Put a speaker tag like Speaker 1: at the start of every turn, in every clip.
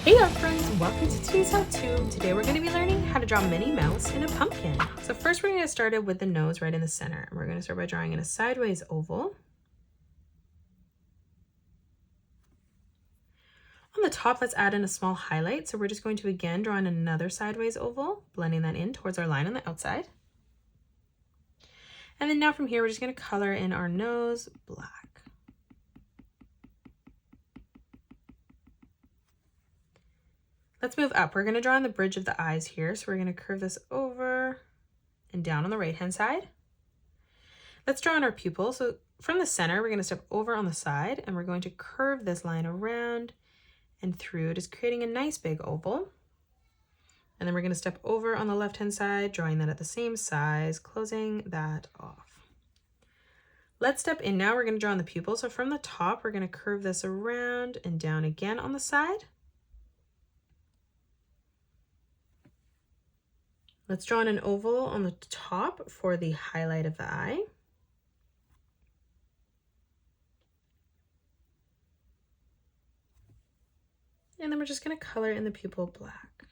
Speaker 1: Hey art friends, welcome to today's how-to. Today we're going to be learning how to draw Minnie Mouse in a pumpkin. So first we're going to get started with the nose right in the center. And we're going to start by drawing in a sideways oval. On the top, let's add in a small highlight. So we're just going to again draw in another sideways oval, blending that in towards our line on the outside. And then now from here, we're just going to color in our nose black. Let's move up. We're going to draw on the bridge of the eyes here. So we're going to curve this over and down on the right hand side. Let's draw in our pupil. So from the center, we're going to step over on the side and we're going to curve this line around and through, just creating a nice big oval. And then we're going to step over on the left hand side, drawing that at the same size, closing that off. Let's step in now. We're going to draw on the pupil. So from the top, we're going to curve this around and down again on the side. Let's draw in an oval on the top for the highlight of the eye. And then we're just going to color in the pupil black.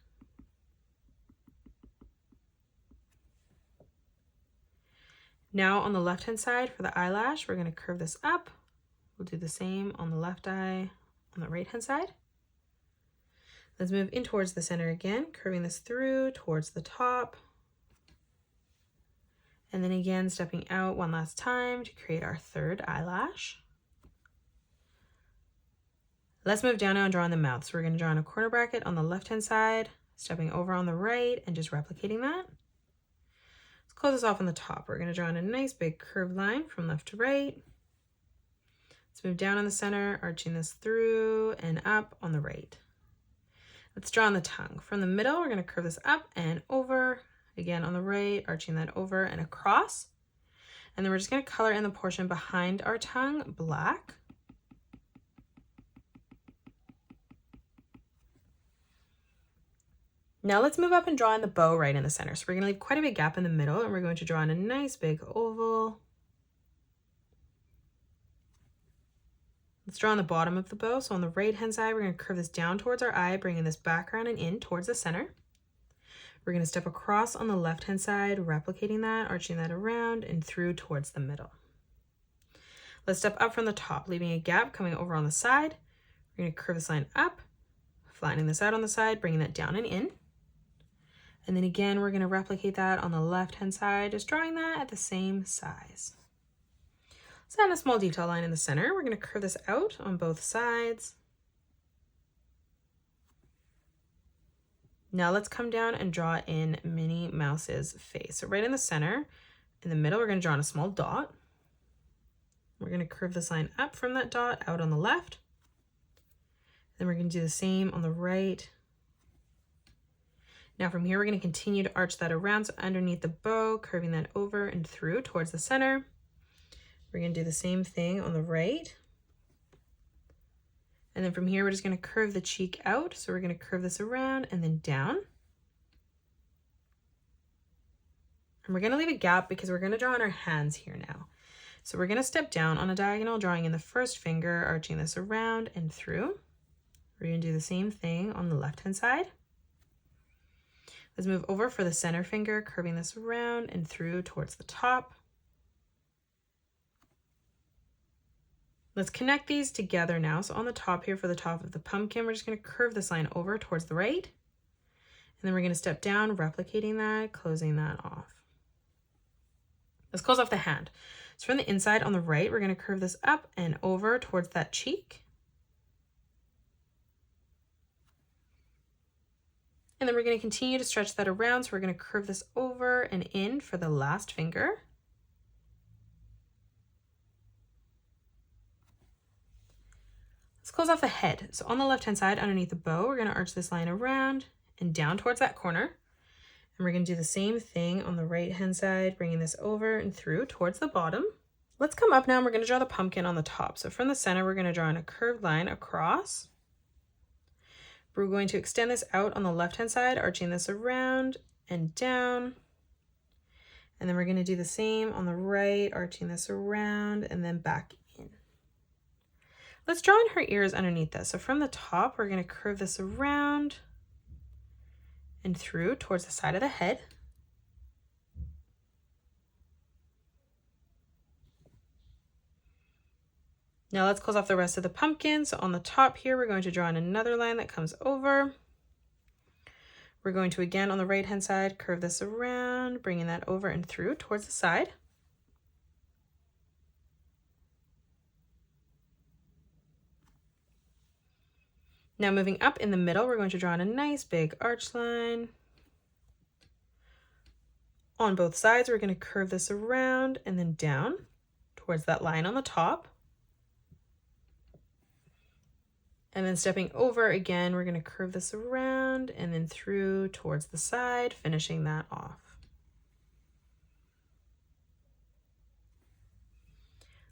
Speaker 1: Now on the left hand side for the eyelash, we're going to curve this up. We'll do the same on the left eye on the right hand side. Let's move in towards the center again, curving this through towards the top. And then again, stepping out one last time to create our third eyelash. Let's move down now and draw in the mouth. So we're going to draw in a corner bracket on the left-hand side, stepping over on the right and just replicating that. Let's close this off on the top. We're going to draw in a nice big curved line from left to right. Let's move down in the center, arching this through and up on the right. Let's draw on the tongue. From the middle, we're going to curve this up and over, again on the right, arching that over and across. And then we're just going to color in the portion behind our tongue black. Now let's move up and draw in the bow right in the center. So we're going to leave quite a big gap in the middle and we're going to draw in a nice big oval. Let's draw on the bottom of the bow. So on the right hand side, we're going to curve this down towards our eye, bringing this background and in towards the center. We're going to step across on the left hand side, replicating that, arching that around and through towards the middle. Let's step up from the top, leaving a gap coming over on the side. We're going to curve this line up, flattening this out on the side, bringing that down and in. And then again, we're going to replicate that on the left hand side, just drawing that at the same size. Let's add a small detail line in the center. We're going to curve this out on both sides. Now let's come down and draw in Minnie Mouse's face. So right in the center, in the middle, we're going to draw in a small dot. We're going to curve this line up from that dot out on the left. Then we're going to do the same on the right. Now from here, we're going to continue to arch that around. So underneath the bow, curving that over and through towards the center. We're going to do the same thing on the right. And then from here, we're just going to curve the cheek out. So we're going to curve this around and then down. And we're going to leave a gap because we're going to draw on our hands here now. So we're going to step down on a diagonal, drawing in the first finger, arching this around and through. We're going to do the same thing on the left-hand side. Let's move over for the center finger, curving this around and through towards the top. Let's connect these together now. So on the top here for the top of the pumpkin, we're just going to curve this line over towards the right. And then we're going to step down, replicating that, closing that off. Let's close off the hand. So from the inside on the right, we're going to curve this up and over towards that cheek. And then we're going to continue to stretch that around. So we're going to curve this over and in for the last finger. Let's close off the head. So on the left-hand side, underneath the bow, we're going to arch this line around and down towards that corner. And we're going to do the same thing on the right-hand side, bringing this over and through towards the bottom. Let's come up now and we're going to draw the pumpkin on the top. So from the center, we're going to draw in a curved line across. We're going to extend this out on the left-hand side, arching this around and down. And then we're going to do the same on the right, arching this around and then back in. Let's draw in her ears underneath this. So from the top, we're going to curve this around and through towards the side of the head. Now let's close off the rest of the pumpkin. So on the top here, we're going to draw in another line that comes over. We're going to, again, on the right-hand side, curve this around, bringing that over and through towards the side. Now moving up in the middle, we're going to draw in a nice big arch line. On both sides, we're going to curve this around and then down towards that line on the top. And then stepping over again, we're going to curve this around and then through towards the side, finishing that off.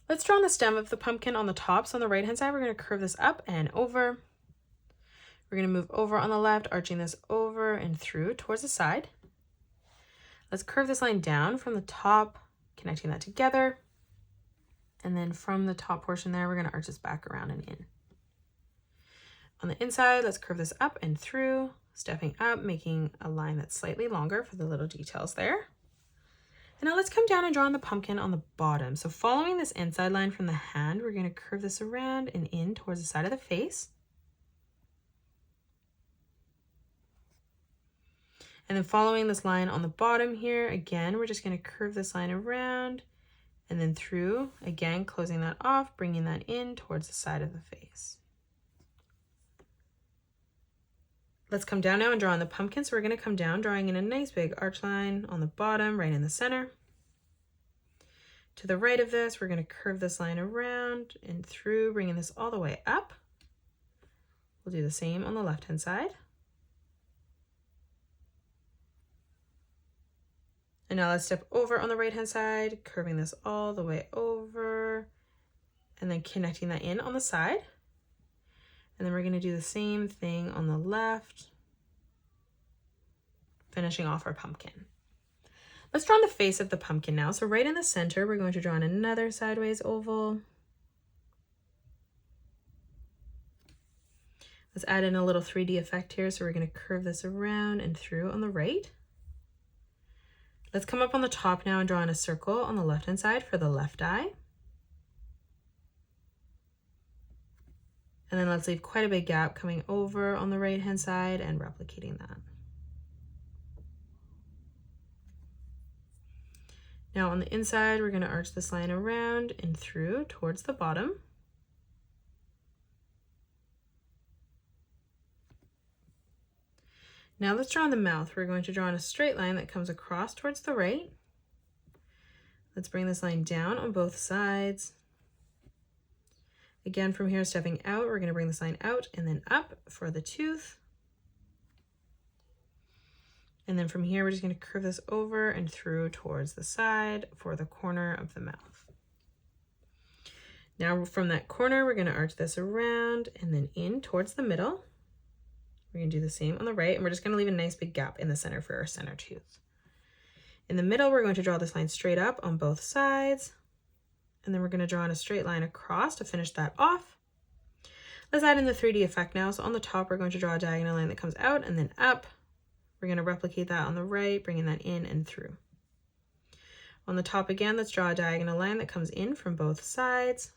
Speaker 1: Let's draw on the stem of the pumpkin on the top. So on the right-hand side, we're going to curve this up and over. We're going to move over on the left, arching this over and through towards the side. Let's curve this line down from the top, connecting that together. And then from the top portion there, we're going to arch this back around and in. On the inside, let's curve this up and through, stepping up, making a line that's slightly longer for the little details there. And now let's come down and draw on the pumpkin on the bottom. So following this inside line from the hand, we're going to curve this around and in towards the side of the face. And then following this line on the bottom here, again, we're just going to curve this line around and then through, again, closing that off, bringing that in towards the side of the face. Let's come down now and draw on the pumpkin. So we're going to come down, drawing in a nice big arch line on the bottom, right in the center. To the right of this, we're going to curve this line around and through, bringing this all the way up. We'll do the same on the left-hand side. And now let's step over on the right-hand side, curving this all the way over, and then connecting that in on the side. And then we're going to do the same thing on the left, finishing off our pumpkin. Let's draw on the face of the pumpkin now. So right in the center, we're going to draw in another sideways oval. Let's add in a little 3D effect here. So we're going to curve this around and through on the right. Let's come up on the top now and draw in a circle on the left-hand side for the left eye. And then let's leave quite a big gap coming over on the right-hand side and replicating that. Now on the inside, we're going to arch this line around and through towards the bottom. Now let's draw on the mouth. We're going to draw on a straight line that comes across towards the right. Let's bring this line down on both sides. Again, from here, stepping out, we're going to bring this line out and then up for the tooth. And then from here, we're just going to curve this over and through towards the side for the corner of the mouth. Now from that corner, we're going to arch this around and then in towards the middle. We're going to do the same on the right, and we're just going to leave a nice big gap in the center for our center tooth. In the middle, we're going to draw this line straight up on both sides. And then we're going to draw on a straight line across to finish that off. Let's add in the 3D effect now. So on the top, we're going to draw a diagonal line that comes out and then up. We're going to replicate that on the right, bringing that in and through. On the top again, let's draw a diagonal line that comes in from both sides.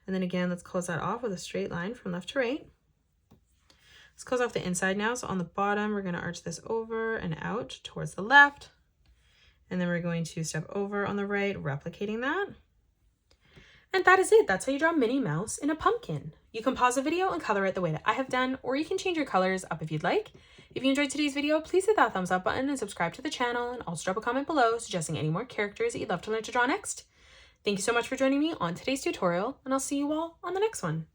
Speaker 1: And then again, let's close that off with a straight line from left to right. Let's close off the inside now. So on the bottom, we're going to arch this over and out towards the left. And then we're going to step over on the right, replicating that. And that is it. That's how you draw Minnie Mouse in a pumpkin. You can pause the video and color it the way that I have done, or you can change your colors up if you'd like. If you enjoyed today's video, please hit that thumbs up button and subscribe to the channel, and also drop a comment below suggesting any more characters that you'd love to learn to draw next. Thank you so much for joining me on today's tutorial, and I'll see you all on the next one.